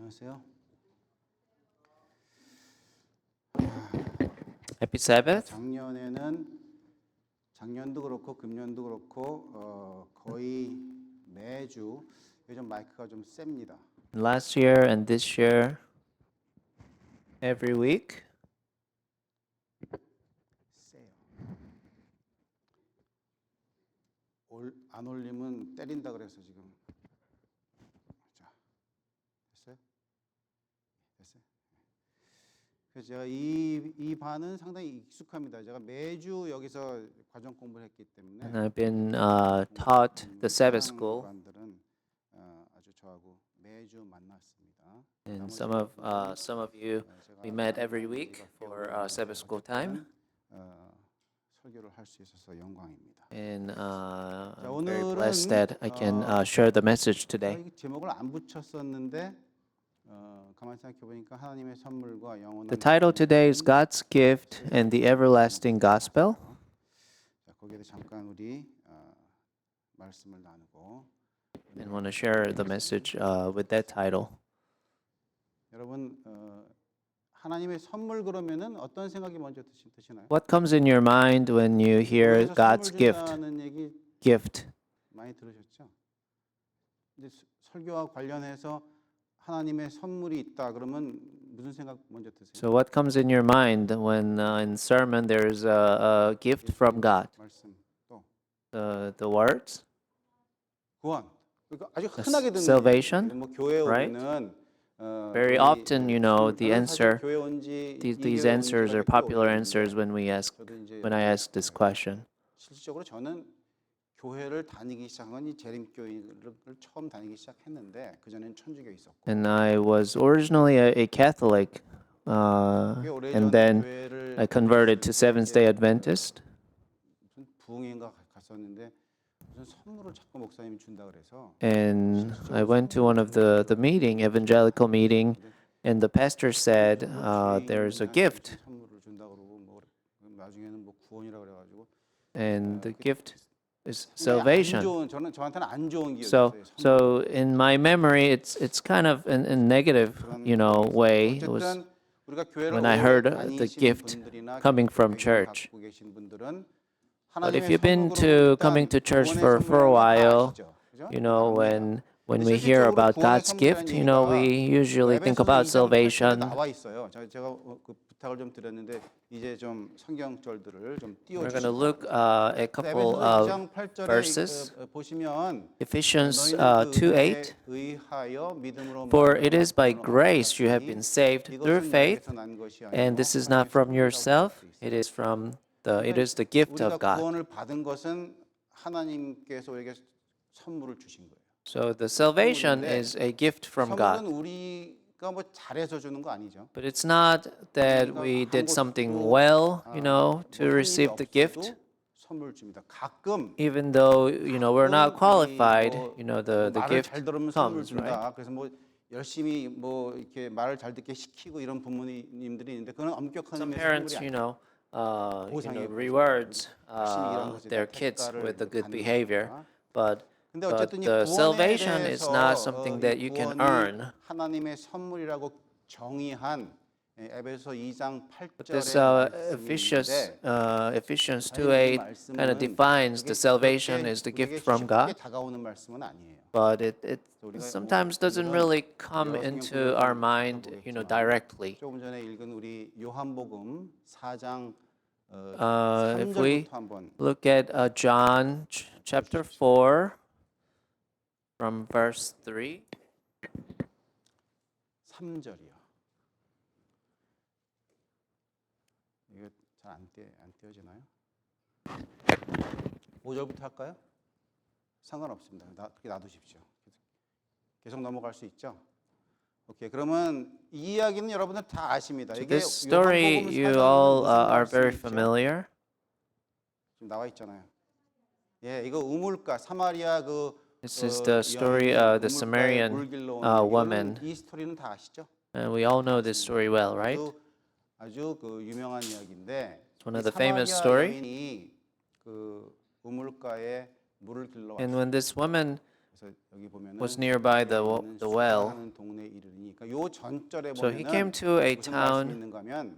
안녕하세요. Happy Sabbath. 작년도 그렇고 금년도 그렇고 거의 매주 요즘 마이크가 좀 셉니다. Last year and this year, every week, 세요. 안 올리면 때린다 그래서 지금. 자, 됐어요? 됐어요? 그래서 제가 이 반은 상당히 익숙합니다. 제가 매주 여기서 과정 공부를 했기 때문에. and I've been taught the Sabbath school. 관들은 아주 저하고 매주 만났습니다. And some of you, we met every week for Sabbath school time. 설교를 할 수 있어서 영광입니다. And I'm 오늘은, very blessed that I can share the message today. 이 제목을 안 붙였었는데 가만히 생각해 보니까 하나님의 선물과 영원한 The title today is God's Gift and the Everlasting Gospel. 자, 거기에 대해 잠깐 우리 말씀을 나누고 And want to share the message with that title. 여러분 하나님의 선물 그러면은 어떤 생각이 먼저 드시나요? What comes in your mind when you hear God's gift? 준다는 얘기 Gift. 많이 들으셨죠? 근데 설교와 관련해서 하나님의 선물이 있다 그러면 무슨 생각 먼저 드세요? So what comes in your mind when in sermon there is a gift from God? 말씀 또 The words, 구원. 그러니까 아주 흔하게 듣는 salvation, 얘기예요. 뭐 교회 right? 오면은 Very often, you know, the 저는 사실 answer. 교회 온지 These answers are popular answers when I ask this question. 실질적으로 저는 교회를 다니기 시작한 건 이 재림교회를 처음 다니기 시작했는데 그 전에는 천주교에 있었고. And I was originally a Catholic, and then I converted to Seventh Day Adventist. 무슨 부흥회인가 갔었는데 무슨 선물을 자꾸 목사님이 준다 그래서. And I went to one of the meeting, evangelical meeting, and the pastor said there's a gift, 선물을 준다 그러고 뭐 나중에는 뭐 구원이라 그래가지고. and the gift is 상당히 salvation. 저한테는 안 좋은 So, 기억이었어요. in my memory, it's kind of in a negative, way. It was 어쨌든 우리가 교회를 when I 오래 heard the 다니신 gift 분들이나 coming from 교회 church. 갖고 계신 분들은 But if 하나님의 you've been 선물로 coming to 일단 church 구원의 for a 선물이라는 걸 다 while, 아시죠? 그죠? you know, 압니다. when 근데 we hear 실질적으로 about 구원의 God's gift, 선물이라는 we 얘기가 usually think 에베소서 about 2장 8절에 salvation. 나와 있어요. 제가 그 부탁을 좀 드렸는데 이제 좀 성경절들을 좀 We're going 띄워주시고. to look a couple 에베소서 of 2장 8절에 verses. 보시면 Ephesians 너희는 그 2:8. 은혜에 의하여 믿음으로 For it is by 구원을 grace you have 얻었으니 been saved through 이것은 faith, 너희에게서 난 것이 아니요 and this is 하나님의 not from 선물이라고 yourself. 되어 있어요. It is the gift 우리가 of God. 구원을 받은 것은 하나님께서 우리에게 선물을 주신 거예요. So the salvation is a gift from 선물은 God. 우리가 뭐 잘해서 주는 거 아니죠. But it's not that we did something well, to receive the gift. 선물 줍니다. 가끔 Even though, we're not qualified, the 말을 gift 잘 들으면 선물 comes, right? 준다. 그래서 뭐 열심히 뭐 이렇게 말을 잘 듣게 시키고 이런 부모님들이 있는데 그건 엄격한 Some 의미의 parents, 선물이 아니에요. rewards their kids with the good behavior, but 근데 어쨌든 이 the 구원에 salvation is not 대해서 something that you can 구원이 earn. 하나님의 선물이라고 정의한 에베소 2장 But this 8절의 Ephesians 2:8 kind of defines the salvation is the gift from God, 다가오는 말씀은 아니에요. but it sometimes doesn't really come into our mind, directly. 조금 전에 읽은 우리 요한복음 4장 If we 3절부터 한번 look at John chapter 4 from verse 3. 3절이요. 이거 잘 안 띄어지나요? 5절부터 할까요? 상관없습니다. 그렇게 놔두십시오. 계속 넘어갈 수 있죠? 오케이. 그러면 이 이야기는 여러분들 다 아십니다. So 이게 this story 요한복음 you 4장에는 all 무슨 are very 말씀이 있죠? familiar. 지금 나와 있잖아요. 예, 이거 우물가 사마리아 This is the story of the Samaritan woman. 이 스토리는 다 아시죠? And we all know this story well, right? 아주 그 유명한 이야기인데 It's one of the famous story. 여인이 그 우물가에 물을 길러 And 왔어요. when this woman 그래서 여기 보면은 was nearby the well. 하는 동네에 이르니까 요 전절에 So he 보면은 came to a 무슨 말씀이 town. 있는가 하면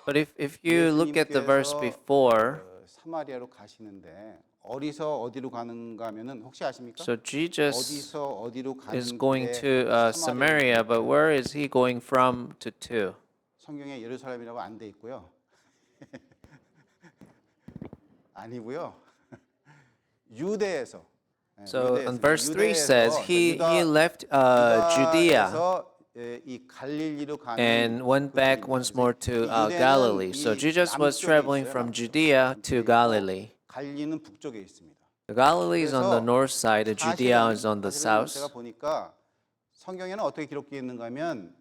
But if you look at the verse 예수님께서 before, 사마리아로 가시는데 어디서 어디로 가는가 하면은 혹시 아십니까? so Jesus 어디서 어디로 is 가는 going 때 to Samaria, but where is he going from to? 성경에 예루살렘이라고 안 돼 있고요. 아니고요. 유대에서. So 유대에서, in verse 3 유대에서, says he left Judea 유다에서 이 갈릴리로 가는 and went back 그 once 길입니다. more to 이 유대는 Galilee. So 이 Jesus was 남쪽에 traveling 있어요, from 남쪽. Judea to 남쪽에 있고, Galilee. 갈릴리는 북쪽에 있습니다. The Galilee is on the 그래서 north side, and Judea is on the 사실은 south. 제가 보니까 성경에는 어떻게 기록되어 있는가 하면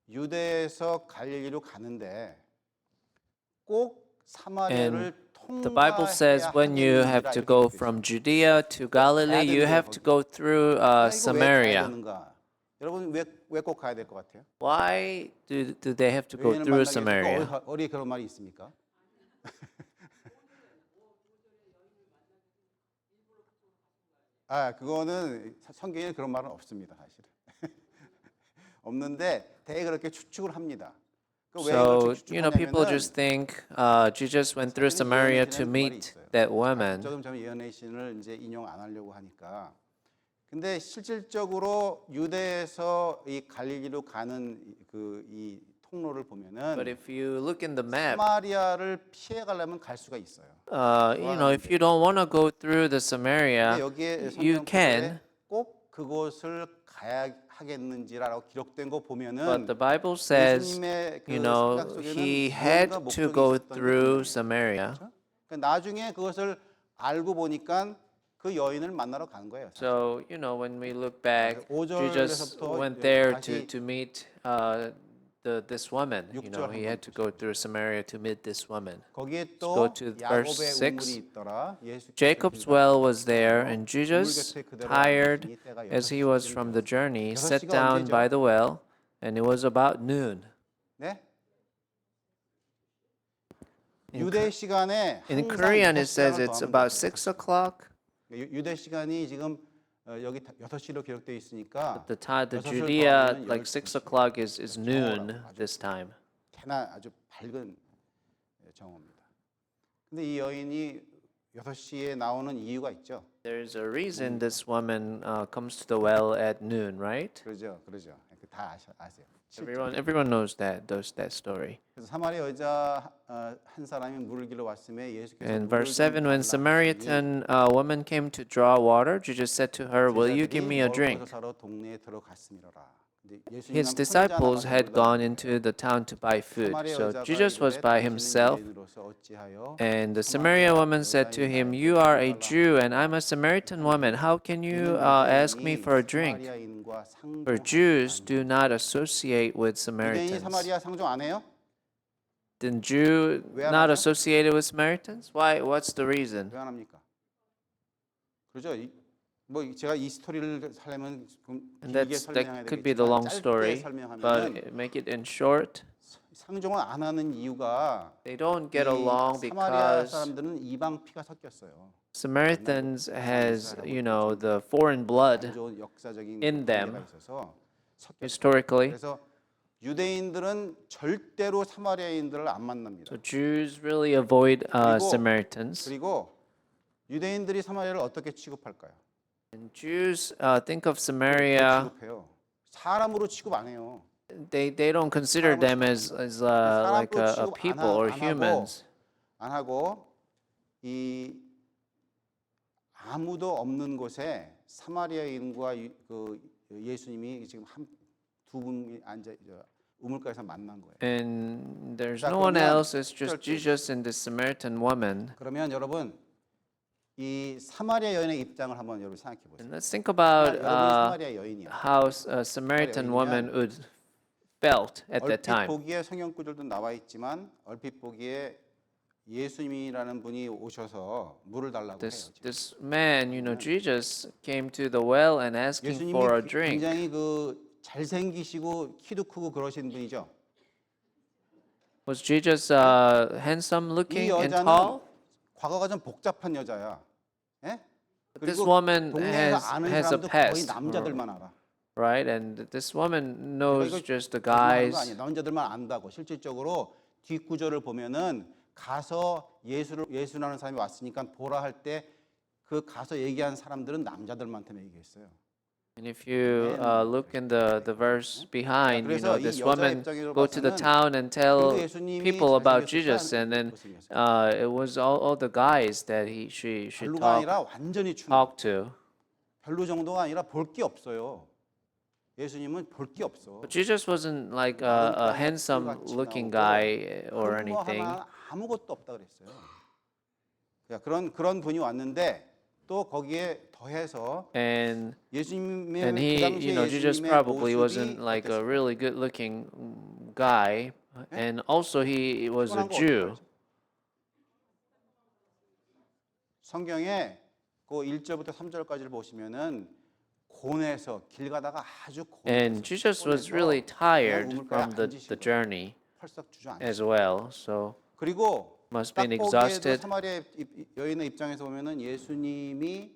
유대에서 갈릴리로 가는데 꼭 사마리아를 The Bible says when you have to go from Judea to Galilee, you have to go through Samaria. 여러분 왜 꼭 가야 될 것 같아요? Why do they have to go 여인을 through 만나기 위해서 Samaria? 어디 그런 말이 있습니까? 그거는 성경에 그런 말은 없습니다, 사실은. 없는데 되게 그렇게 추측을 합니다. So, people just think Jesus went through Samaria to meet that woman. 조금 전에 예언의 신을 이제 인용 안 하려고 하니까. 근데 실질적으로 유대에서 이 갈릴리로 가는 이 통로를 보면은 But if you look in the map, 사마리아를 피해 가려면 갈 수가 있어요. if you don't want to go through the Samaria, 근데 여기에 you 성경 can. 꼭 그곳을 가야 하겠는지라고 기록된 거 But 보면은 the Bible says, 예수님의 그 you know, 생각 속에는 he 무언가 had to 목적이 go 있었던 게 through 분명해요. Samaria. 그렇죠? 그러니까 나중에 그것을 알고 보니까 그 여인을 만나러 간 거예요. 사실. So, when we look back, 오절에서부터 Jesus went there 다시 to meet this woman. He had to go through Samaria to meet this woman. 거기에 go 또 to 야곱의 verse 우물이 6. 있더라. 예수께서 Jacob's 길가에 well was there, 가서 and 우물 Jesus, 곁에 그대로 tired 앉으시니 때가 as he 6시쯤 was from the 되었어요. journey, 여섯 sat 시가 down 언제죠? by the well, and it was about noon. 네? In 유대 시간에 In 항상 Korean, it 6 says 시간을 it's 더하면 about 돼요. 6 o'clock. 유대 시간이 지금 여기 6시로 기록되어 있으니까 The 6시를 Judea, 더하면은 like 6 o'clock, is noon this time. 대나 아주 밝은 정오입니다. 근데 이 여인이 6시에 나오는 이유가 있죠. There's a reason this woman comes to the well at noon, right? 그러죠. 다 아세요. Everyone knows that story. 그래서 사마리아 여자 한 사람이 물을 길러 왔음에 예수께서 In 물을 verse 좀 7, when 달라 Samaritan woman came to draw water, Jesus said to her, "Will you give me a drink?" 사러 동네에 들어갔음이로라. 근데 예수님은 His 혼자 disciples 나가서 had 물을 gone 달라고 into the town to buy food. 사마리아 So 여자가 Jesus was 이르되 by 당신은 himself, 유대인으로서 어찌하여 and the 사마리아 Samaria woman said to him, 여자인 "You 나에게 are a 물을 Jew, 달라 and I'm a Samaritan woman. How can you 이는 ask me 유대인이 for a drink?" 사마리아인과 For 상종하지 Jews 아니하니라. do not associate with 유대인이 Samaritans. 사마리아 상종 안 해요? Then Jew 왜 안 not 하죠? associated with Samaritans? Why? What's the reason? 왜 안 합니까? 그렇죠. 뭐 제가 이 스토리를 하려면 좀 And 길게 that 설명해야 could be the long 되겠지만 짧게 story, 설명하면 but make it in short. 상종을 안 하는 이유가 They don't get 이 along 사마리아 because 사람들은 이방 피가 섞였어요. Samaritans has, the foreign blood 안 좋은 역사적인 in them. 관계가 있어서 섞였어요. historically. 그래서 유대인들은 절대로 사마리아인들을 안 만납니다. So Jews really avoid 그리고- Samaritans. 그리고 유대인들이 사마리아를 어떻게 취급할까요? And Jews think of 어떻게 Samaria. 취급해요? 사람으로 취급 안 해요. They don't consider them as like a 사람으로 취급 people or 안 하고 humans. 안 하고 이 아무도 없는 곳에 사마리아인과 그 예수님이 지금 두 분이 앉아 우물가에서 만난 거예요. And there's 자, no one 그러면 else. It's just 7절. Jesus and this Samaritan woman. 그러면 여러분 이 사마리아 여인의 입장을 한번 여러분 생각해 보세요. And let's think about 여러분이 사마리아 여인이야. how a Samaritan woman would felt at that 얼핏 time. 보기에 성경 구절도 나와 있지만 얼핏 보기에 예수님이라는 분이 오셔서 물을 달라고 해요. 지금. This man, Jesus came to the well and asking for a 예수님이 drink. 굉장히 그 잘생기시고 키도 크고 그러신 분이죠. Was Jesus handsome 이 looking and 여자는 tall? 과거가 좀 복잡한 여자야. 예? This 그리고 woman 동네에서 has 아는 has a 사람도 거의 past, 남자들만 알아. right? And this woman knows 이거 just the 거짓말하는 거 guys. 아니에요. 남자들만 안다고. 실질적으로 뒷구조를 보면은 가서 예수라는 사람이 왔으니까 보라 할 때 그 가서 얘기한 사람들은 남자들한테만 얘기했어요. And if you look in the verse behind, you 그래서 know, 이 this 여자 woman 입장에서 go to the 봐서는 town and 그래도 tell 예수님이 people about 잘생겼을까? Jesus, and then 못생겼을까? it was all the guys that she 별로가 아니라 완전히 충. talk to. 별로 정도가 아니라 볼 게 없어요. 예수님은 볼 게 없어. But Jesus wasn't like a handsome looking guy or 흠모 anything. 하나 아무것도 없다 그랬어요. 그런 분이 왔는데 또 거기에 더해서 And 예수님의 and 그 he, 당시에 you know, Jesus 예수님의 probably 모습이 wasn't like a 어땠을까요? really good looking guy, and also he was a 피곤한 거 Jew. 어떡하죠? 성경에 그 1절부터 3절까지를 보시면은 곤해서 길 가다가 아주 And 곤해서 Jesus was 피곤해서 really 그냥 tired 우물가에 from the 앉으신 거예요. journey 펄썩 주저앉으신 as well. So 그리고 must 딱 been 보기에도 exhausted. 사마리아 여인의 입장에서 보면은 예수님이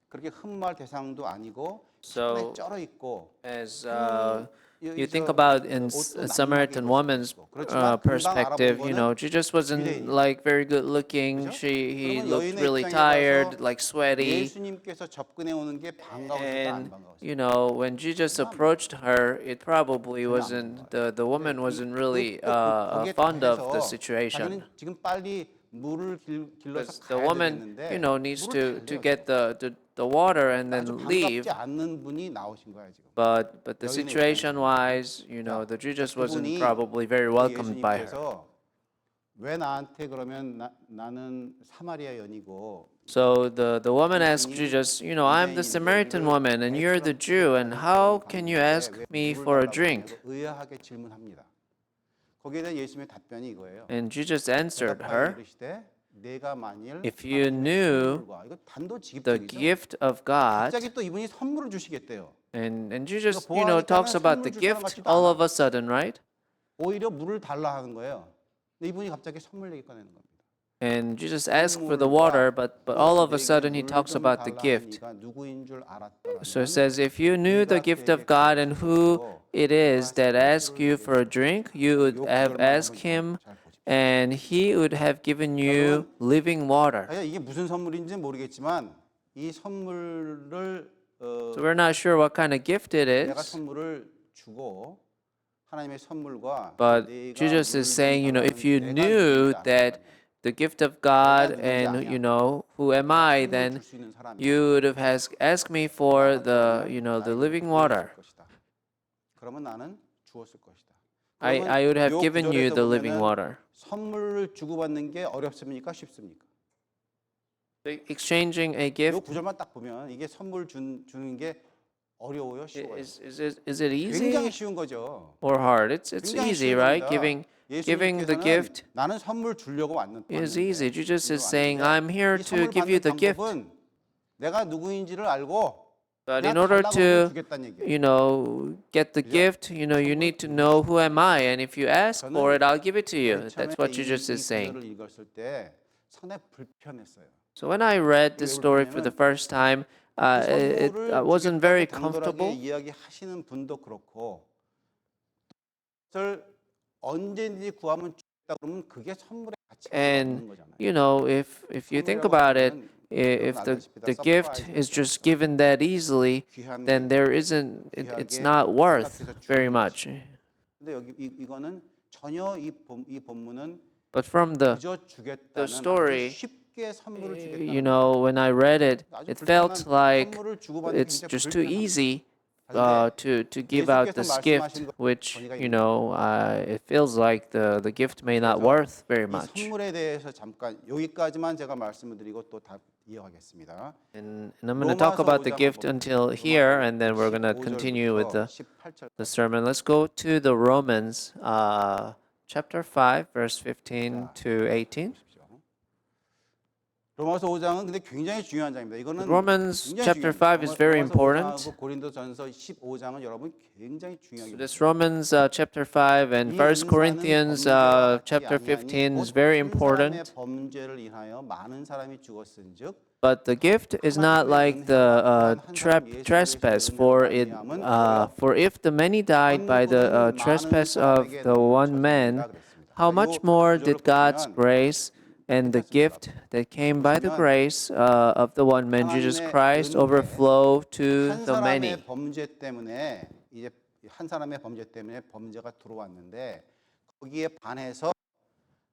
그렇게 흠모할 대상도 아니고 So, 손에 쩔어 있고 as 저 you think about in 옷도 Samaritan 낭만하게 woman's 입었고. 그렇지만 금방 perspective, 알아본 you know, 거는 Jesus wasn't 유대인이에요. like very good looking. 그죠? He 그러면 looked 여인의 really 입장에 tired, 봐서 like sweaty. 예수님께서 접근해 오는 게 반가웠을까 안 And 반가웠을까? you know, when Jesus approached her, it probably wasn't the woman wasn't really 거기에 fond of the 더해서 situation. 자기는 지금 빨리 물을 길러서 Because the 가야 woman, 되겠는데 you know, needs 물을 to 달래요. get the water and 아주 then leave. 반갑지 않는 분이 나오신 거야 지금. But the 여인의 situation wise, you know, the Jesus wasn't 그분이 probably very welcomed by her. 예수님께서 왜 나한테 그러면 나는 사마리아 여인이고 So the woman asked Jesus, you know, I'm the Samaritan woman and you're the Jew, and how can you ask me for a drink? 의아하게 질문합니다. 거기에 대한 예수님의 답변이 이거예요. And Jesus answered her, 이르시되 내가 만일 if you 하나님의 knew 선물과 이거 the 단도직입적이죠. gift of God, 갑자기 또 이분이 선물을 주시겠대요. and Jesus, 그러니까 you know, 보아하니까는 talks about the 선물 주자는 gift 같지도 all 않아. of a sudden, right? 오히려 물을 달라 하는 거예요. 근데 이분이 갑자기 선물 얘기 꺼내는 겁니다. And Jesus asked for the water, but all of a sudden he talks about the gift. 누구인 줄 알았더라면 So it says, if you knew the gift of God and who it is that asks you for a drink, you would have asked him, and he would have given you living water. 이게 무슨 선물인지 모르겠지만 이 선물을 So we're not sure what kind of gift it 내가 is, 선물을 주고 하나님의 선물과 but 내가 Jesus is saying, you know, if you 내가 knew 누군지 that the gift of God and, you know, who am I, then 줄 수 있는 사람이 you would have asked me for the, you know, the living water. 그러면 나는 주었을 것이다. I would have 요 given you 구절에서 the living 보면은 water. 선물을 주고받는 게 어렵습니까? 쉽습니까? Exchanging a 요 gift, 구절만 딱 보면 이게 선물 주는 게 어려워요, 쉬워요? is it 굉장히 easy 쉬운 거죠. or hard? It's 굉장히 easy, 쉬운 right? 겁니다. Giving the 예수님께서는 gift 나는 선물 주려고 is 왔는데 easy. Jesus is 주려고 saying, 왔는데 I'm here 이 to 선물 give you 받는 the gift. 방법은 내가 누구인지를 알고 But 그냥 in order 달라고 하면 to, 주겠다는 얘기예요. you know, get the gift, you know, you need to know who am I, and if you ask for it, I'll give it to you. That's what Jesus is saying. 구절을 읽었을 때 상당히 불편했어요. So when I read this story for the first time, it wasn't very comfortable. 이야기하시는 분도 그렇고 그걸 언제든지 구하면 주겠다 그러면 그게 선물의 가치가 없는 And 거잖아요. you know, if you think about it, if the gift is just given that easily, then there isn't it's not worth very much. 근데 여기 이거는 전혀 이 본문은 But from the 그저 주겠다는 story, 아주 쉽게 선물을 you 주겠다는 know, when I read it, 아주 it felt 불편한 like 선물을 주고받는 게 it's 굉장히 just too 불편합니다. easy 그런데 to give out 예수께서 this 말씀하신 gift, 것 which 권위가 you 있는 know it feels like the gift may not worth very 이 much. 선물에 대해서 잠깐 여기까지만 제가 말씀을 드리고 또 다 이어가겠습니다. And I'm going to talk about the gift until here, and then we're going to continue with the 18절. sermon. Let's go to the Romans chapter 5, verse 15 to 18. 로마서 5장은 근데 굉장히 중요한 장입니다. 이거는 Romans 굉장히 chapter 중요합니다. 5 is very 로마서 important. 5장하고 고린도전서 15장은 여러분 굉장히 중요하게 So 보세요. this Romans chapter 5 and 이 1 은사는 Corinthians 범죄와 같지 chapter 아니하니 15 is 곧 very 한 사람의 important. 범죄를 인하여 많은 사람이 죽었은즉 But the gift is not like the trespass, for if the many died by the trespass of the one man, how much more did God's grace and the gift that came by the grace of the one man, Jesus Christ, overflow to 한 the 사람의 many? 범죄 때문에 이제 한 사람의 범죄 때문에 범죄가 들어왔는데 거기에 반해서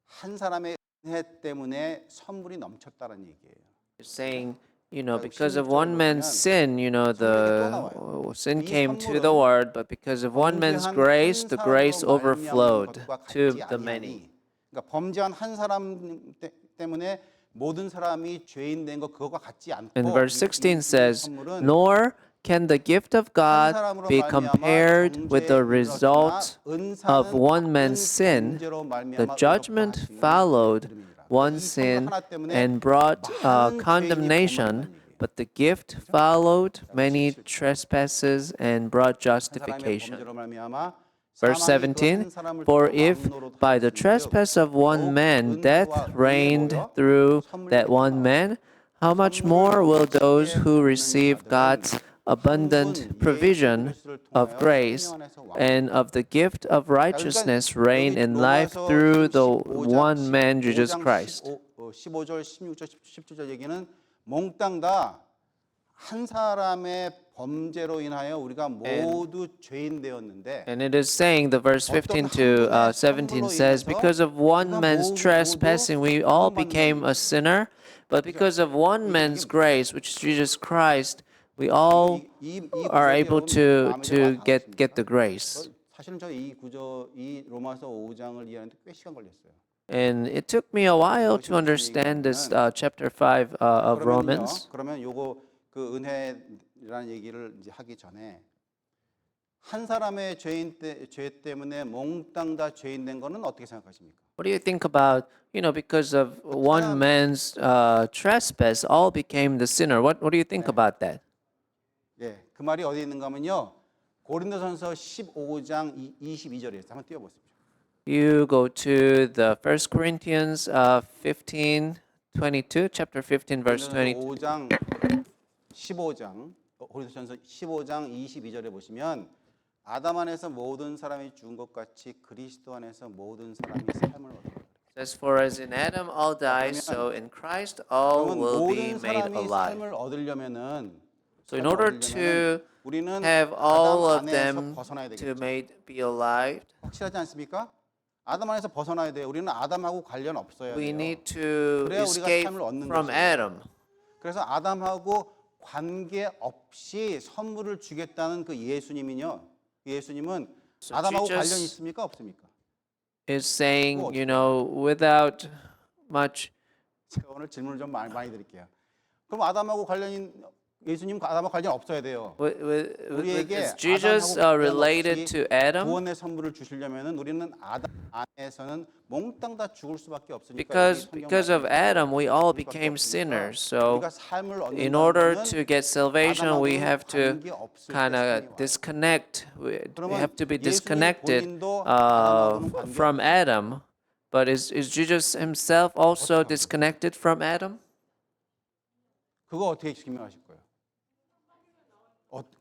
한 사람의 은혜 때문에 선물이 넘쳤다는 얘기예요. It's saying, because of one man's sin, the sin came to the world, but because of one man's grace, the grace overflowed to the many. 그러니까 범죄한 한 사람 때문에 모든 사람이 죄인 된 거 그거가 같지 않고 And verse 16 says, 선물은 nor can the gift of 한 God 사람으로 be 말미암아 compared with the 정죄에 result 이르렀으나 of one 은사는 man's sin. 범죄로 말미암아 The judgment 의롭다 하심이 followed 이름이니라. one 이 선물 sin 하나 때문에 and brought 많은 죄인이 condemnation, 구원받는다는 얘기예요. but the gift followed many trespasses and brought 한 사람의 justification. 범죄로 말미암아 Verse 사망이 그 17, 한 사람을 for 통하여 if 왕노로 by the 하였은즉 trespass of one 더욱 man death 은혜와 reigned 의에 through 선물이 that one 나와. man, how much 선물을 more will those 크게 who 받는 receive 자들은 God's 한 abundant 분 provision 예수 그리스도를 of 통하여 grace 성령 안에서 왕노로 and of the gift of righteousness reign 여기 in life 로마서 through the 15장, one man, Jesus 15장 Christ? 15절, 16절, 17절 얘기는 몽땅 다 한 사람의 범죄로 인하여 우리가 모두 죄인 되었는데 And it is saying, the verse 15 to 17 says, because of one man's trespassing, we all became a sinner, but because of one man's grace, which is Jesus Christ, we all 이 are 구절이 able 여러분 to 마음에 get the 와닿습니까? grace. 사실은 저 이 구절, 이 로마서 5장을 이해하는데 꽤 시간 걸렸어요. And it took me a while to understand this chapter 5 of Romans. 그러면 요거 그 은혜라는 얘기를 이제 하기 전에 한 사람의 죄 때문에 몽땅 다 죄인 된 거는 어떻게 생각하십니까? What do you think about, because of one man's trespass, all became the sinner? What do you think about that? 예, 그 말이 어디 있는가 하면요. 고린도전서 15장 22절에 한번 띄워 보십시오. You go to the 1 Corinthians 15:22, chapter 15, verse 22. 15장 고린도전서 15장 22절에 보시면 아담 안에서 모든 사람이 죽은 것 같이 그리스도 안에서 모든 사람이 삶을 얻었다. Says, for as in Adam all die, so in Christ all 그러면 will be 모든 made 사람이 alive. 삶을 얻으려면은 So in order to 우리는 have all 아담 of 안에서 them 벗어나야 to 되겠죠. be alive, 확실하지 않습니까? 아담 안에서 벗어나야 돼요. 우리는 아담하고 관련 없어야 we 돼요. need to 그래야 우리가 escape 삶을 얻는 from 것이에요. Adam. 그래서 아담하고 관계 없이 선물을 주겠다는 그 예수님은요. 예수님은 So 아담하고 Jesus 관련 있습니까? 없습니까? is saying, without much. 제가 오늘 질문을 좀 많이 드릴게요. 그럼 아담하고 관련인 예수님 아담하고 관련 없어야 돼요. 우리에게 Is Jesus 아담하고 관련 related 없이 to Adam? 구원의 선물을 주시려면은 우리는 아담 안에서는 몽땅 다 죽을 수밖에 없으니까. Because of Adam, we all became sinners. So 우리가 삶을 얻는다는 in order 것은 to get salvation, we 아담하고는 have to 관계없을 때 kind 삶이 of 와요. disconnect. We 그러면 have to be 예수님 disconnected 본인도 아담하고는 관계 from Adam. But is Jesus himself also disconnected from Adam? 그거 어떻게 증명하실 거예요?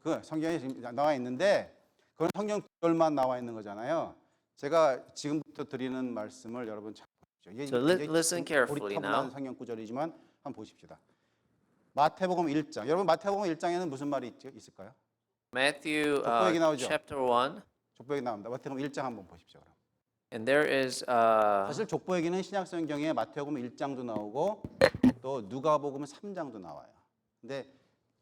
그 성경에 지금 나와 있는데 그건 성경 구절만 나와 있는 거잖아요. 제가 지금부터 드리는 말씀을 여러분 잘 보십시오. 이게 So listen carefully now. 고리타분한 성경 구절이지만 한번 보십시다. 마태복음 1장. 여러분 마태복음 1장에는 무슨 말이 있을까요? Matthew 족보 얘기 나오죠? chapter 1. 족보 얘기 나옵니다. 마태복음 1장 한번 보십시오. 그럼. And there is 사실 족보 얘기는 신약 성경에 마태복음 1장도 나오고 또 누가복음 3장도 나와요. 근데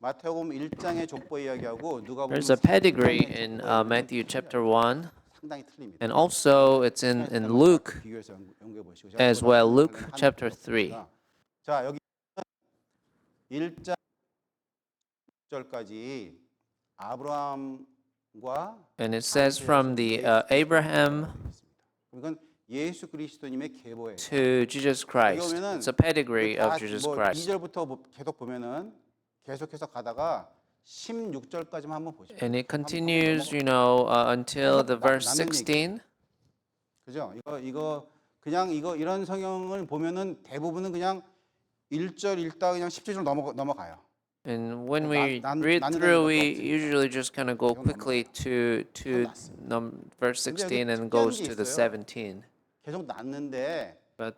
마태복음 1장의 족보 이야기하고 누가복음 there's a pedigree in Matthew chapter 1. 상당히 틀립니다. And also it's in Luke 비교해서 연구해 보시고 as well, Luke chapter 3. 자, 여기 1장 1절까지 아브라함과 And it says from the Abraham, 이건 예수 그리스도님의 계보예요. to Jesus Christ. 보면은 It's a pedigree of Jesus 뭐 Christ. 2절부터 계속 보면은 계속해서 가다가 16절까지만 한번 보시죠. And it continues, until the verse 16. 그죠? 이거 그냥 이런 성경을 보면은 대부분은 그냥 1절 읽다가 그냥 17절 넘어가요. And when we 난- read 나누는 through, 것도 we 없지. usually just kind of go 이건 quickly to verse 근데 16 여기 and goes 특이한 게 to the 있어요. 17. 계속 낳는데 But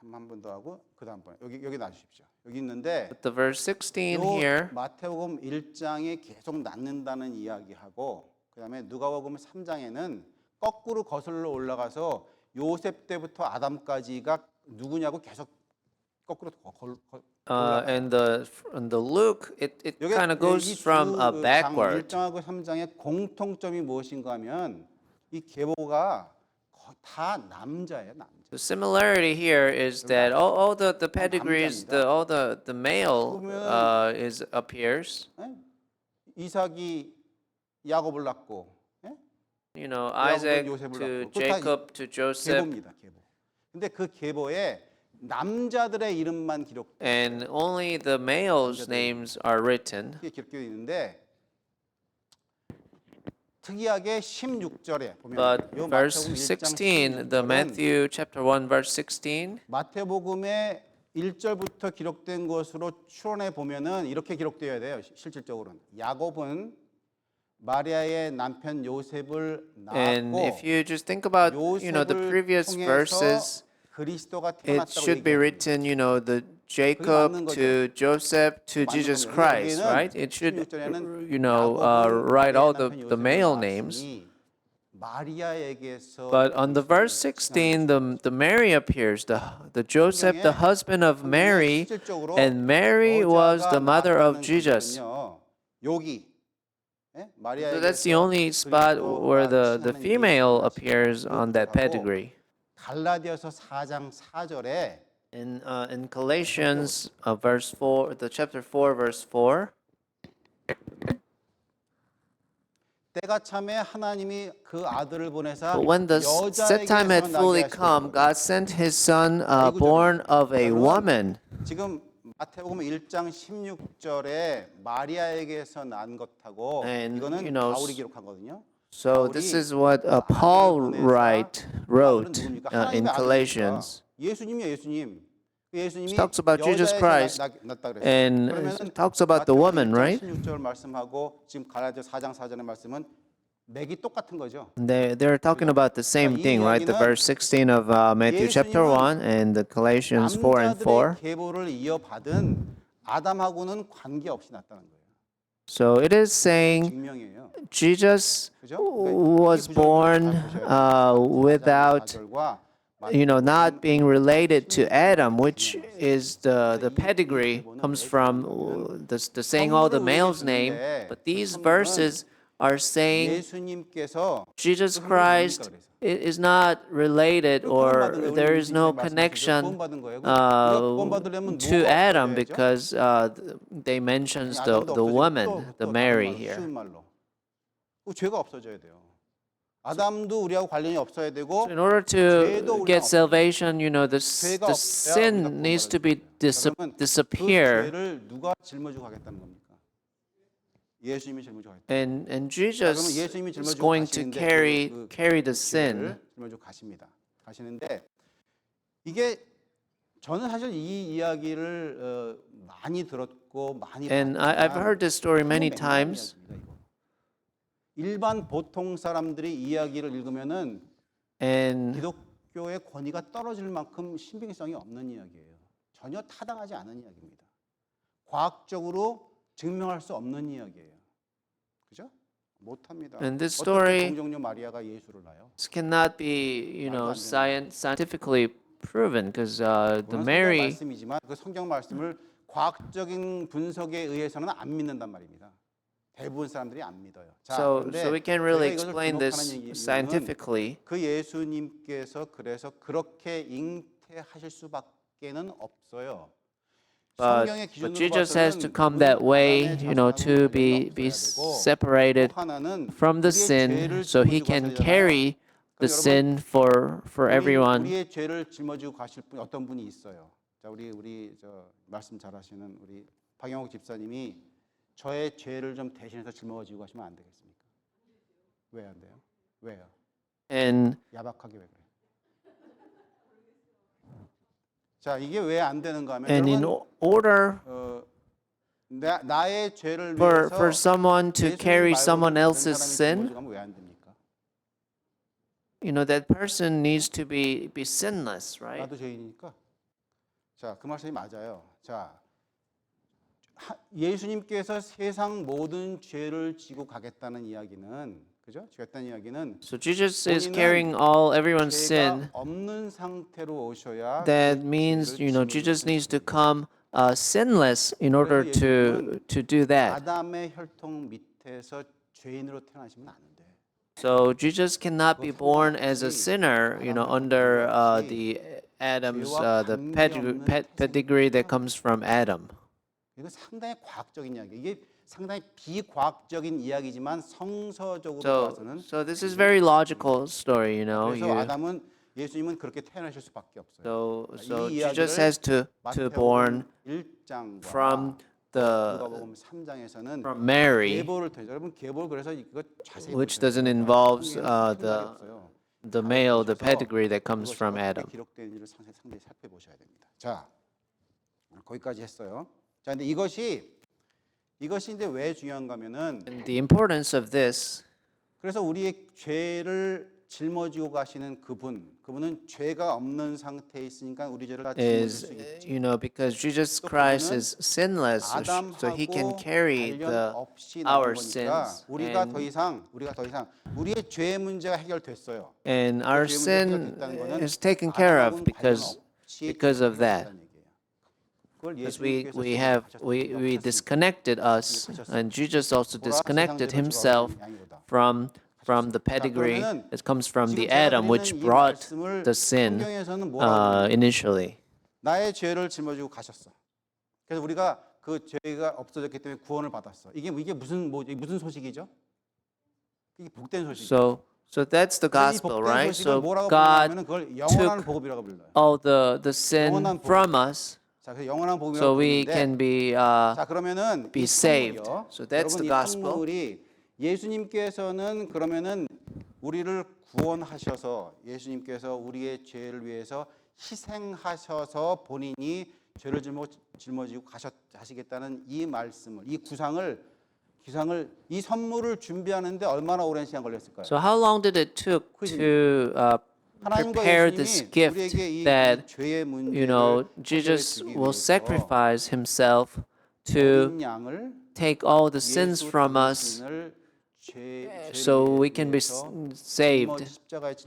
한 번 더 하고 그다음 번 여기 놔주십시오. 여기 있는데 the verse 16 요 here, 마태복음 1장에 계속 낳는다는 이야기하고 그다음에 누가복음 3장에는 거꾸로 거슬러 올라가서 요셉 때부터 아담까지가 누구냐고 계속 거꾸로 and the Luke, it kind of goes from backward. 1장하고 3장의 공통점이 무엇인가 하면 이 계보가 다 남자예요, 남자. The similarity here is that all the pedigrees, all the male appears. 예? 이삭이 야곱을 낳고, 예? Isaac 요셉을 to 낳고. 그거 다 Jacob to Joseph, 계보입니다, 계보. 근데 그 계보에 남자들의 이름만 and only the males' names are written. 기록되어 있는데 특이하게 16절에 보면 But 요 verse 마태복음 16, the 16절은 Matthew chapter 1 verse 16, 마태복음의 1절부터 기록된 것으로 추론해 보면은 이렇게 기록되어야 돼요. 실질적으로는 야곱은 마리아의 남편 요셉을 and 낳았고 if you just think about, the 요셉을 previous 통해서 verses, 그리스도가 it 태어났다고 should be 얘기합니다. written, the Jacob 맞는 거죠. to Joseph to 맞는 Jesus 겁니다. Christ, 여기에는 right? It should, 16절에는 write all 야곱은 the 마리아의 male 남편 names. 요셉을 낳았으니 마리아에게서 But on the verse 16, the Mary appears, the Joseph, the husband of Mary, 실질적으로 and Mary was the 여자가 mother of 낳았다는 Jesus. 것은요, 여기 예? So that's the only spot where the female appears on that pedigree. 갈라디아서 4장 4절에 In Galatians, verse 4, the chapter 4, verse 4. 때가 참에 하나님이 그 아들을 보내사 But when the set time had fully come, God sent His Son, born of a woman. 지금 마태복음 1장 16절에 마리아에게서 난 것하고 And, 이거는 바울이 기록한 거거든요. So this is what Paul wrote in Galatians. 예수님이요, 예수님. 예수님이 It talks about Jesus 여자에게 Christ 낳았다 그랬어요. and 그러면은 it talks about the woman, right? 16절 말씀하고 지금 갈라디아 4장 4절의 말씀은 맥이 똑같은 거죠. They're talking about the same thing, right? The verse 16 of Matthew chapter 1 and the Galatians 4 and 4. 남자들의 계보를 이어받은 아담하고는 관계없이 났다는 거예요. So it is saying 증명이에요. Jesus 그죠? was born without, not being related to Adam, which is the pedigree comes from the saying all the males' name. But these verses are saying 예수님께서 Jesus Christ is not related, or there is no connection to Adam, because they mentions the woman, the Mary here. 죄가 없어져야 돼요. 아담도 우리하고 관련이 없어야 되고 So in order to get salvation, the sin needs to be disappear, 그 죄를 누가 짊어지고 가겠다는 겁니까? 예수님이 짊어지고 가겠다. and Jesus 예수님이 is 짊어지고 going to 가시는데 carry the sin. 짊어지고 가시는데 이게 저는 사실 이 이야기를 많이 들었고 많이 And I've heard this story many 너무 times. 맹랑한 이야기입니다, 이거. 일반 보통 사람들이 이야기를 읽으면은 And 기독교의 권위가 떨어질 만큼 신빙성이 없는 이야기예요. 전혀 타당하지 않은 이야기입니다. 과학적으로 증명할 수 없는 이야기예요. 그죠? 못합니다. And this 어떻게 story 동정녀 마리아가 예수를 낳아요? this cannot be, scientifically proven, because the 성경 Mary, 말씀이지만 그 성경 말씀을 과학적인 분석에 의해서는 안 믿는단 말입니다. 대부분 사람들이 안 믿어요. 자, so 그런데 we can't really 제가 이것을 explain this 주목하는 이유는 scientifically. 그 예수님께서 그래서 그렇게 잉태하실 수밖에는 없어요. But 성경의 기준으로 Jesus has to 봐서는 come that way, 아담의 to be 자손하고는 관계가 없어야 되고, separated 또 하나는 from the 우리의 sin, 죄를 so he 짊어지고 can 가셔야 되잖아요. carry the sin for everyone. 우리의 죄를 짊어지고 가실 분 어떤 분이 있어요. 자, 우리 저 말씀 잘하시는 우리 박영욱 집사님이 저의 죄를 좀 대신해서 짊어지고 가시면 안 되겠습니까? 왜 안 돼요? 왜요? And 야박하게 왜 그래? 자, 이게 왜 안 되는가 하면 in 여러분, order 나의 죄를 for 위해서 someone to 예수님 carry 말고는 someone 다른 else's 사람이 sin, 짊어지고 가면 왜 안 됩니까? that person needs to be sinless, right? 나도 죄인이니까. 자, 그 말씀이 맞아요. 자, 예수님께서 세상 모든 죄를 지고 가겠다는 이야기는, 그죠? 지겠다는 이야기는 So Jesus is 본인은 carrying everyone's sin. 죄가 없는 상태로 오셔야 That 그 means, 죄를 Jesus 짊어지고 needs to 가십니다. come sinless in order to do that. 아담의 혈통 밑에서 죄인으로 태어나시면 안 돼. So Jesus cannot be born as a sinner, under the Adam's the pedigree that comes from Adam. 이거 상당히 과학적인 이야기. 이게 상당히 비과학적인 이야기지만 성서적으로 봐서는 So this is very logical story, 그래서 아담은 예수님은 그렇게 태어나실 수밖에 없어요. So 이 Jesus 이야기를 has to born 마태복음 1장과 from 누가복음 3장에서는 from Mary, 계보를 통해서 여러분 계보 그래서 이거 자세히 which 보셔야 doesn't 돼요. involve 성경에는 말이 없어요. the male, the 보셔서 pedigree that comes 그것이 from 어떻게 Adam. 기록되는지를 상세히 살펴보셔야 됩니다. 자, 거기까지 했어요. 자, 근데 이것이 이제 왜 중요한가면은 And the importance of this 그래서 우리의 죄를 짊어지고 가시는 그분은 죄가 없는 상태에 있으니까 우리 죄를 다 짊어질 is, 수 있지. because Jesus Christ is sinless, so he can carry 관련 없이 our 나온 거니까 sins, 우리가 더 이상 우리의 죄의 문제가 해결됐어요. and our 죄의 문제가 sin 해결됐다는 거는 is taken care of 아담하고는 because of that. 관련 없이 그걸 Because 예수님께서 we disconnected us, and Jesus also disconnected himself from the pedigree that comes from the Adam, which brought the sin 성경에서는 뭐라고 initially. 나의 죄를 짊어지고 가셨어. 그래서 우리가 그 죄가 없어졌기 때문에 구원을 받았어. 이게 무슨 소식이죠? 이게 복된 소식이죠. So that's the 이 gospel, 복된 right? 소식을 So 뭐라고 God 부르냐면 그걸 영원한 took 복음이라고 불러요. all the sin 영원한 복음. from us, 자, 그래서 영원한 복음이라고 so we 부르는데 can be 자, 그러면 be 이 saved. 선물이요. So that's 여러분 the 이 gospel. 선물이 예수님께서는 그러면은 우리를 구원하셔서 예수님께서 우리의 죄를 위해서 희생하셔서 본인이 죄를 짊어지고 하시겠다는 이 말씀을 이 기상을 이 선물을 준비하는데 얼마나 오랜 시간 걸렸을까요? So how long did it took to 하나님과 prepare this 예수님이 gift 우리에게 이 that 죄의 문제를 Jesus 해결해 주기 will 위해서 sacrifice himself to 어린 양을 take all the sins 예수 from us 당신을 so we can be saved.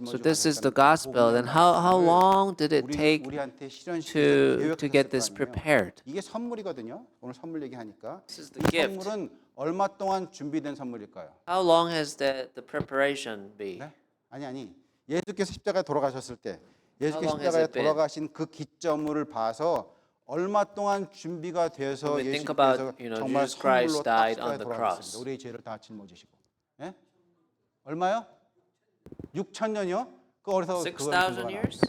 So this is the gospel. And how long did it take 우리한테 to get this prepared? 이게 선물이거든요. 오늘 선물 얘기하니까 This is 이 the gift. 선물은 얼마 동안 준비된 선물일까요? How long has the preparation been? 네? 아니 예수께서 십자가에 돌아가셨을 때 예수께서 How long has 십자가에 it been? 돌아가신 그 기점을 봐서 얼마 동안 준비가 돼서 When we think 예수께서 about, 정말 Jesus Christ 선물로 딱 died 십자가에 on the 돌아가셨습니다. cross. 우리의 죄를 다 짊어지시고. 예? 얼마요? 6,000년이요? 그 어디서 6,000 years?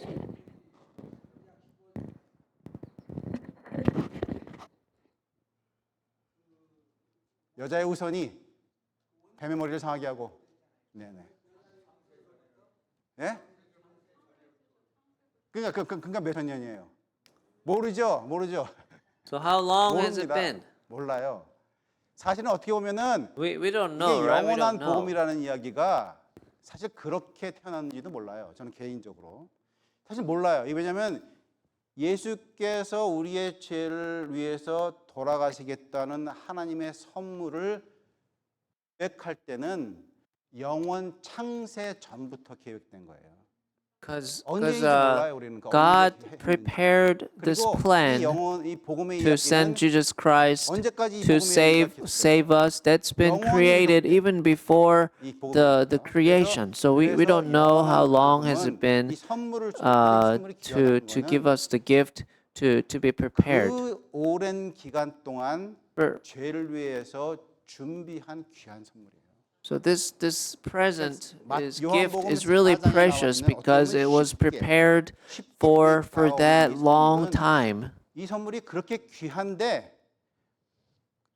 여자의 우선이 뱀의 머리를 상하게 하고, 네네. 예? 그러니까 몇 천 년이에요? 모르죠. So how long has it 모릅니다. been? 몰라요. 사실은 어떻게 보면은 We don't 이게 know, right? We 영원한 don't know. 복음이라는 이야기가 사실 그렇게 태어났는지도 몰라요. 저는 개인적으로 사실 몰라요. 이게 왜냐하면 예수께서 우리의 죄를 위해서 돌아가시겠다는 하나님의 선물을 계획할 때는 영원 창세 전부터 계획된 거예요. Because 언제인지 몰라요, 우리는. 그러니까 God 언제 했는지. prepared this 그리고 plan 이 복음의 to send 이야기는 Jesus Christ 언제까지 이 to 복음의 save us. That's been 영원히 created 이렇게 even before 이 복음이 the 있죠. creation. So we 그래서 don't know how 영원한 long has it 복음은 been 이 선물을 선물이 to give us the gift to be prepared. 그 오랜 기간 동안 For- 죄를 위해서 준비한 귀한 선물이에요. So this present is gift 요한복음 is really 14장에 precious 나와 있는 because 어떻게 it 보면 was 쉽게 prepared 쉽게 for that 다가오는 이 long 선물은 time. 이 선물이 그렇게 귀한데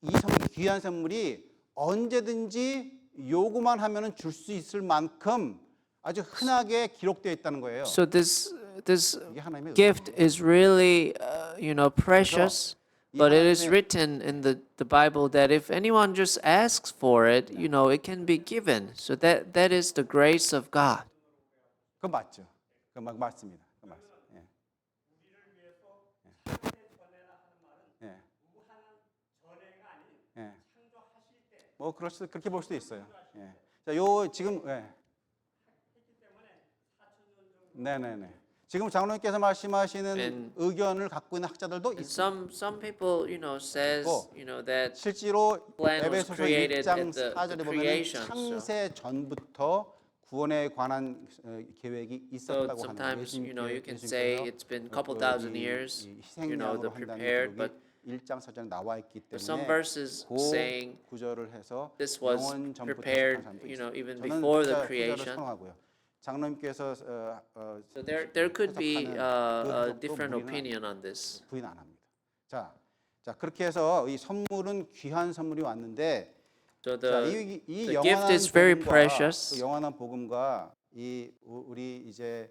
이 선물이 귀한 선물이 언제든지 요구만 하면은 줄 수 있을 만큼 아주 흔하게 기록되어 있다는 거예요. So this 이게 하나님의 gift 은혜예요. is really precious, 이 but it is 하나님의 written in the Bible that if anyone just asks for it, it can be given. So that is the grace of God. 그 맞죠. 그 맞습니다. 그 맞습니다. 예. 예. 예. 뭐 그렇게 볼 수도 있어요. 예. 자, 요 지금 네네네. 지금 장로님께서 말씀하시는 And- 의견을 갖고 있는 학자들도 And 있습니다. some people, says, that 실제로 plan was 에베소서 created 1장 at the 4절에 보면 creation. 창세 전부터 구원에 관한 계획이 So 있었다고 하는 sometimes, you can say it's been a couple thousand years, 희생양으로 the 한다는 prepared, 기록이 but 1장 4절에 나와 있기 some 때문에 verses 그 saying 구절을 해서 this was 영원 전부터 prepared, 시작한 사람도 있어요. even 저는 before the 후자를 creation. 선호하고요. 장로님께서 So there could be 해석하는 그 a 해석도 different 무리는 opinion on this. 부인 안 합니다. 자 그렇게 해서 이 선물은 귀한 선물이 왔는데 So 자, the 이 gift 영원한 is very 복음과 precious. 그 영원한 복음과 이 우리 이제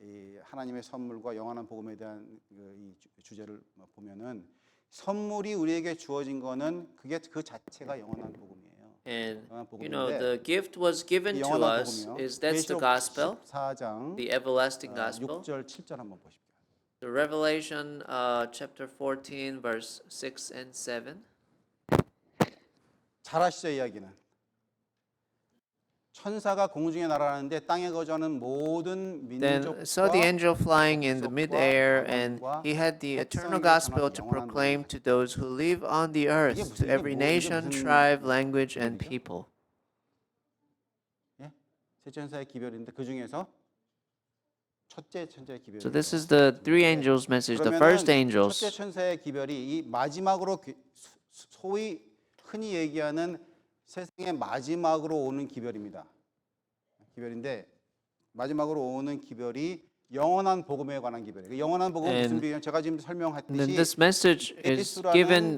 이 하나님의 선물과 영원한 복음에 대한 이 주제를 보면은 선물이 우리에게 주어진 거는 그게 그 자체가 영원한 복음이에요. And 영원한 복음인데 the gift was given 이 to 영원한 us 복음이요. is that's the 계시록 gospel, 14장 the everlasting gospel. 6절 7절 한번 보십시오. The Revelation chapter 14 verse 6 and 7. 잘 아시죠 이야기는. 천사가 공중에 날아가는데 땅에 거주하는 모든 Then saw the 민족과 angel flying in the midair, and 방언과 he had the eternal 백성에게 gospel 전하는 to 영원한 proclaim 복음이다. to those who live on the earth, to 이게 every 뭐- 이게 nation, 무슨 tribe, language, and 기별이죠? people. 예? 세 천사의 기별인데 그 중에서 첫째 천사의 기별이. So this is the three angels' message. The first 첫째 angels. 천사의 기별이 이 마지막으로 소위 흔히 얘기하는 세상의 마지막으로 오는 기별입니다. 기별인데 마지막으로 오는 기별이 영원한 복음에 관한 기별이에요. 영원한 복음은 무슨 And- 비유냐? 제가 지금 And then 설명했듯이 this message is given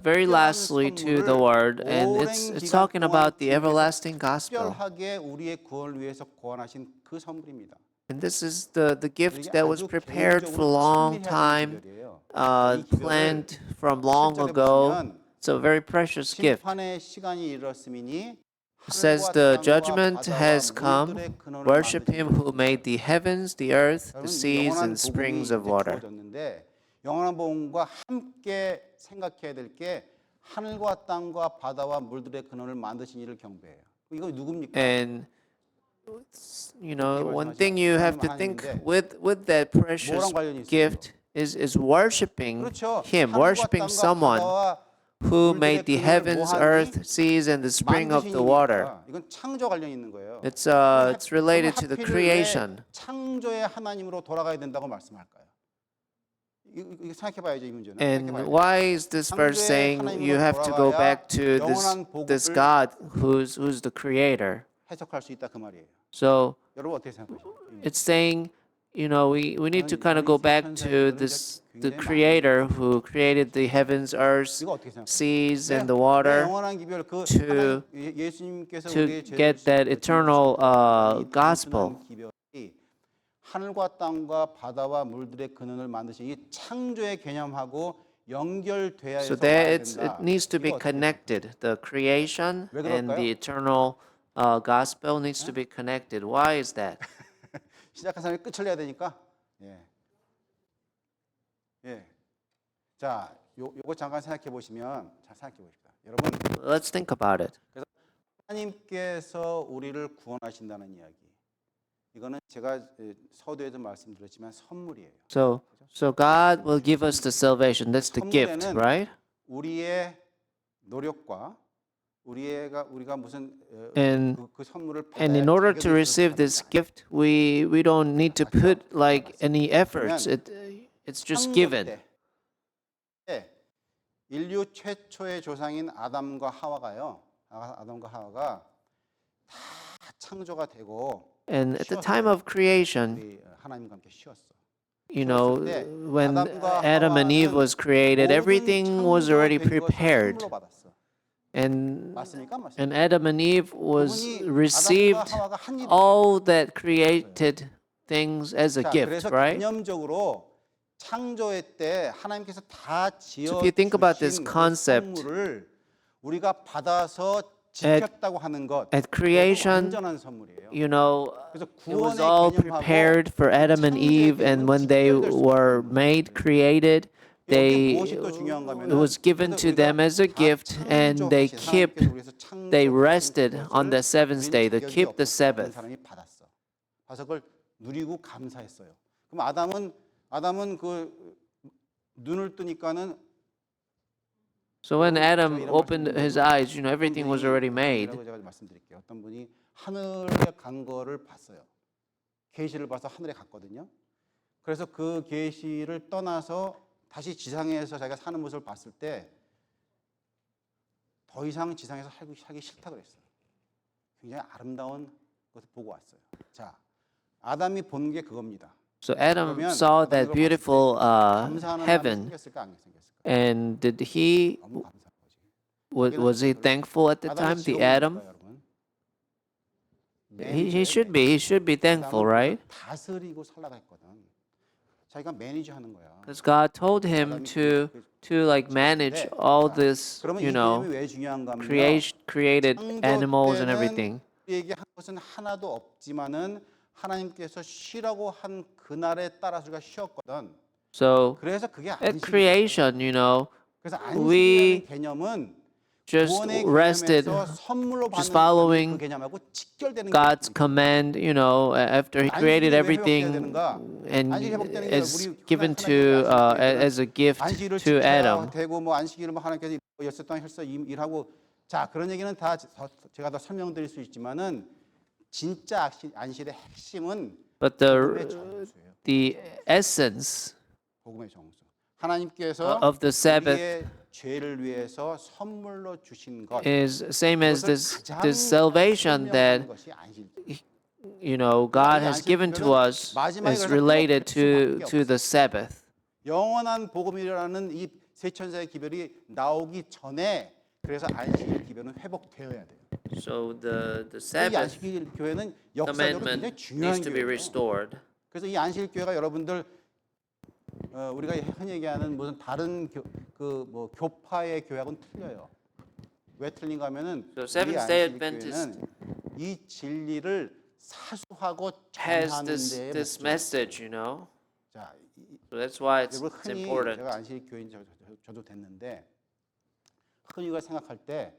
very lastly to the word, and it's talking about the everlasting gospel. 특별하게 우리의 구원을 위해서 고안하신 그 선물입니다. And this is the gift 이게 that was 아주 prepared for a long 친밀해야 time, 되는 기별이에요. 이 기별을 planned from long 7절에 ago. 보시면 It's a very precious gift. 심판의 시간이 이르렀음이니 It says the 하늘과 judgment 땅과 has 바다와 come. 물들의 근원을 Worship 만드신 him who made the heavens, the earth, the 여러분, seas, 영원한 and springs 복음이 of water. 주어졌는데 영원한 복음과 함께 생각해야 될 게 하늘과 땅과 바다와 물들의 근원을 만드신 이를 경배해요. 이거 누굽니까? And one thing you have to think with that precious gift is worshiping 그렇죠. him, 하늘과 worshiping 땅과 someone 바다와 who 물들의 made the 근원을 heavens, 뭐 earth, 하니? seas, and the spring of 만드신 the water. 이니까. 이건 창조 관련 있는 거예요. It's related to the 하필 왜 creation. 창조의 하나님으로 돌아가야 된다고 말씀할까요? 이거 생각해봐야죠 이 문제는. And 생각해봐야죠. why is this verse saying you have to go back to this God who's the creator? 해석할 수 있다 그 말이에요. So 여러분 어떻게 생각하세요? it's saying, we need to kind of go back to the creator who created the heavens, earth, 이거 어떻게 생각해요? seas, and the water 영원한 기별 그 to- 예수님께서 to 우리의 죄를 get that 지시고 eternal 이 gospel. 단순한 기별이 하늘과 땅과 바다와 물들의 근원을 만드신 이 창조의 개념하고 연결돼야 해서 So that 된다. it needs to be 이거 어떻게 connected. The creation 왜 and 그럴까요? the eternal gospel needs to be connected. Why is that? 시작한 사람이 끝을 내야 되니까. 예. 예. 자, 요거 잠깐 생각해 보시면 잘 생각해 보십시오. 여러분, Let's think about it. 하나님께서 우리를 구원하신다는 이야기. 이거는 제가 서두에도 말씀드렸지만 선물이에요. So God will give us the salvation. That's the gift, 선물에는 right? 우리의 노력과 우리가 무슨 And 그 선물을 And in 받아야 order 자격이 to receive this 있어서 gift, we don't need to put like any efforts. It's just given. 때 인류 최초의 조상인 아담과 하와가 다 창조가 되고 And at the time of creation, 우리 하나님과 함께 쉬었어. you know, 때 when 아담과 Adam and Eve 하와는 was created, 모든 everything was already 창조된 것을 prepared. 선물로 받았어. And 맞습니까? 맞습니까? and Adam and Eve was 그분이 received 아담과 하와가 한 입을 all that created things as a 자, gift, 그래서 right? 개념적으로 창조의 때 하나님께서 다 지어 if you think about this 주신 그 concept, 선물을 우리가 받아서 지켰다고 하는 것, at 그것은 creation, 완전한 선물이에요. you know, 그래서 it was 구원의 all 개념하고 prepared for Adam and 창조의 Eve, 개념은 and when they 직결될 수 were 없는 made, 거예요. created, 여기 they 무엇이 또 중요한가 it 하면은 was given 그래서 to them 우리가 as a 다 gift, and they 창조하신 하나님께서 우리에서 they 창조하신 rested on 그것을 the seventh day. They 우리는 kept the 자격이 없어서 Sabbath. 다른 사람이 받았어. 그래서 그걸 누리고 감사했어요. 그럼 아담은 그 눈을 뜨니까는 So when Adam 이런 opened his 말씀드리면 eyes, you know, everything was already made. 제가 말씀드릴게요. 어떤 분이 하늘에 간 거를 봤어요. 계시를 봐서 하늘에 갔거든요. 그래서 그 계시를 떠나서 다시 지상에서 자기가 사는 모습을 봤을 때 더 이상 지상에서 살기 싫다 그랬어요. 굉장히 아름다운 것을 보고 왔어요. 자, 아담이 본 게 그겁니다. So Adam 그러면 saw 아담이 that 그걸 beautiful 봤을 때 감사하는 마음이 heaven, 생겼을까 안 생겼을까? and did he 너무 감사한 거지. was he thankful at the 아담이 time? The 지금 Adam, 뭘까요, 여러분? he should be thankful, 아담은 right? 다스리고 살라고 했거든. 자기가 매니저 하는 거야. Because God told him to like manage all this, 그러면 you 이 know, 개념이 왜 중요한가 하면요. created animals and everything. 우리에게 한 것은 하나도 없지만은 하나님께서 쉬라고 한 그날에 따라서 우리가 쉬었거든. So 그래서 그게 at 안식이에요. creation, you know, 그래서 we 안식이라는 개념은 just 구원의 rested, 개념에서 선물로 just 받는 following 그 개념하고 직결되는 God's 개념이에요. command, you know, after He created everything, and is given to as a gift 안식일을 to 지켜야 Adam. 되고 뭐 안식일을 뭐 하나님께서 엿새 동안 혈서 일하고 자 그런 얘기는 다 제가 더 설명드릴 수 있지만은 진짜 안식일의 핵심은 But 복음의 정수예요. the essence 복음의 정수. 하나님께서 of the Sabbath 우리의 죄를 위해서 선물로 주신 것. is same as 그것을 가장 this salvation 설명하는 that 것이 안식일. you know God has given to us is related to the Sabbath. 영원한 복음이라는 이 세천사의 기별이 나오기 전에 그래서 안식일 기별은 회복되어야 돼요. So the 이 Sabbath 안식일 교회는 역사적으로 commandment 굉장히 needs 중요한 to be 교회예요. restored. 그래서 이 안식일 교회가 여러분들 우리가 흔히 얘기하는 무슨 다른 뭐 교파의 교회하고는 틀려요. 왜 틀린가 하면은 So 이 Seventh-day 안식일 Adventist 교회는 이 진리를 사수하고 has 전하는 데에 this 목적이 message, you know. 자, So that's why it's 여러분 흔히 important. 제가 안식일 교인 저도 됐는데 흔히 우리가 생각할 때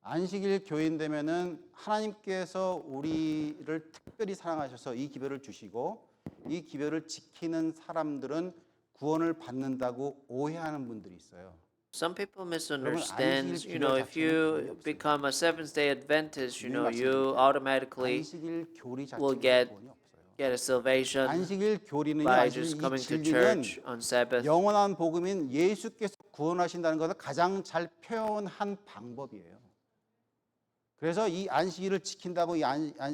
안식일 교인 되면은 하나님께서 우리를 특별히 사랑하셔서 이 기별을 주시고 이 기별을 지키는 사람들은 구원을 받는다고 오해하는 분들이 있어요. Some people misunderstand, you know, if you become a Seventh-day Adventist, you know, you automatically 안식일 교리 will 자체가 구원이 없어요. get a salvation 안식일 교리는요, by 안식일 just 이 coming to 진리는 church on Sabbath. 영원한 복음인 예수께서 구원하신다는 것을 가장 잘 표현한 방법이에요. 그래서 이 안식일을 지킨다고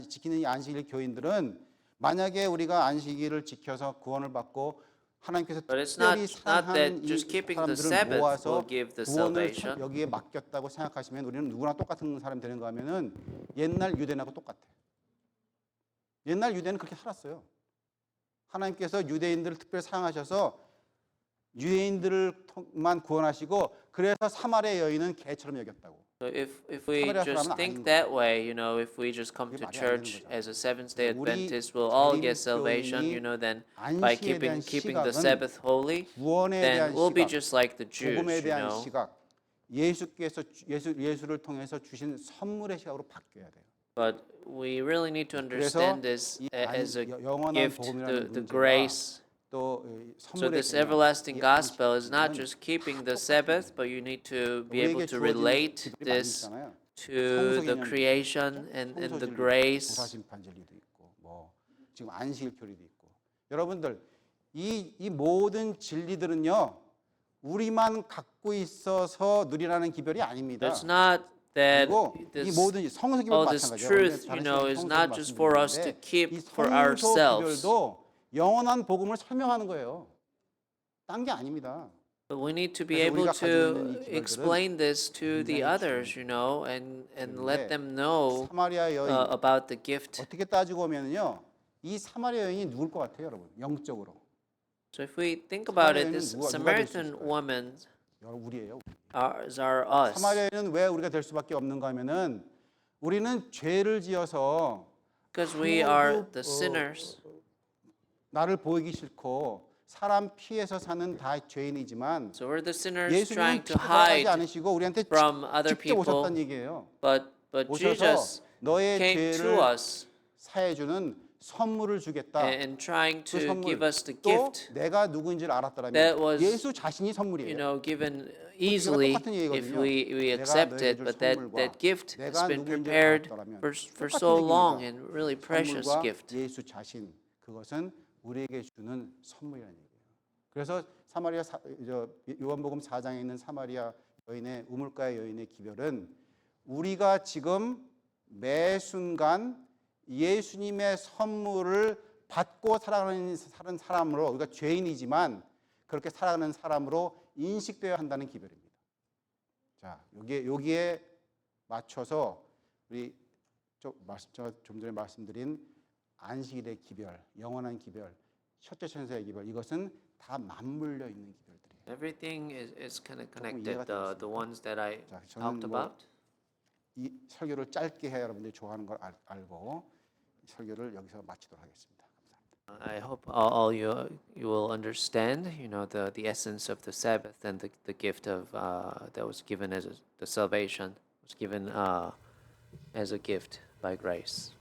지키는 이 안식일 교인들은 만약에 우리가 안식일을 지켜서 구원을 받고 하나님께서 But it's 특별히 not 사랑하는 that 이 just keeping the 사람들을 Sabbath 모아서 will give the 구원을 salvation. 여기에 맡겼다고 생각하시면 우리는 누구나 똑같은 사람이 되는가 하면은 옛날 유대인하고 똑같아. 옛날 유대인은 그렇게 하나님께서 유대인들을 특별히 사랑하셔서 유대인들만 구원하시고 그래서 사마리아 여인은 개처럼 여겼다고. So if we 사마리아 just 사람은 think 아닌 that way, you know, if we just come 그게 to 말이 안 되는 church 거잖아. as a Seventh-day 우리 Adventist, we'll all get 재림교인이 salvation, you know, then by 안식에 대한 keeping the 시각은 Sabbath holy, 구원에 then 대한 we'll be 시각, just like the Jews, 복음에 you 대한 know. 시각, 예수를 통해서 주신 선물의 시각으로 바뀌어야 돼요. But we really need to 그래서 understand this 이 as a 영원한 gift, 복음이라는 the 문제가 grace. 또 So 선물의 this 개념, everlasting 이 gospel is not 안식일은 just keeping the Sabbath, but you need to be able 우리에게 to 주어진 relate 기술이 많이 this 있잖아요. to the 성소개념 creation and the 성소진리도 있고, grace. 도사심판 진리도 있고 뭐 지금 안식일 교리도 있고 여러분들 이 모든 진리들은요 우리만 갖고 있어서 누리라는 기별이 아닙니다. It's not that 그리고 이 this 모든 성서 기별도 all this 마찬가지예요. truth, 다른 is 시간에 not 성서 just for us to 말씀드렸는데 keep 이 for 성서 ourselves, 기별도 영원한 복음을 설명하는 거예요. 딴 게 아닙니다. but we need to be 그래서 able 우리가 가지고 있는 이 to 기별들은 explain this to the 굉장히 others, 중요해요. and 그런데 let them know 사마리아 여인 about the gift. 어떻게 따지고 보면요, 이 사마리아 여인이 누굴 것 같아요, 여러분? 영적으로 So if we think about it, 사마리아인은 this 누가 될수 Samaritan 있을까요? woman 여러분 우리예요. are us. 사마리아인은 왜 우리가 될 수밖에 없는가 하면은 우리는 죄를 지어서 Because we are 아무도 the sinners. 나를 보이기 싫고 사람 피해서 사는 다 죄인이지만 So we're the sinners 예수님은 trying to 피해 돌아가지 hide 않으시고 우리한테 from other 직접 people, 오셨다는 얘기예요. but 오셔서 Jesus 너의 came to 죄를 us 사해주는 선물을 주겠다. and trying 그 to 선물 give us the 또 gift, 내가 누구인지를 that 알았더라면 was, 예수 자신이 선물이에요. given easily 똑같은 if 얘기거든요. we 내가 accept 너에게 it, 줄 but that 선물과 gift has 내가 been 누구인지를 prepared 알았더라면 for 똑같은 so long 얘기입니다. and really precious 선물과 gift. 예수 자신 그것은 우리에게 주는 선물이라는 얘기예요. 그래서 요한복음 4장에 있는 사마리아 여인의 우물가의 여인의 기별은 우리가 지금 매 순간 예수님의 선물을 받고 살아가는 사람으로 우리가 죄인이지만 그렇게 살아가는 사람으로 인식되어야 한다는 기별입니다. 자, 여기에 맞춰서 우리 제가 좀 전에 말씀드린 안식일의 기별, 영원한 기별, 첫째 천사의 기별 이것은 다 맞물려 있는 기별들이에요. Everything is kind of 조금 connected. 이해가 The ones that I 자, talked 저는 뭐 about. 이 설교를 짧게 해야 여러분들이 좋아하는 걸 알고 이 설교를 여기서 마치도록 하겠습니다. 감사합니다. I hope all you will understand, the essence of the Sabbath and the gift of that was given as the salvation was given as a gift by grace.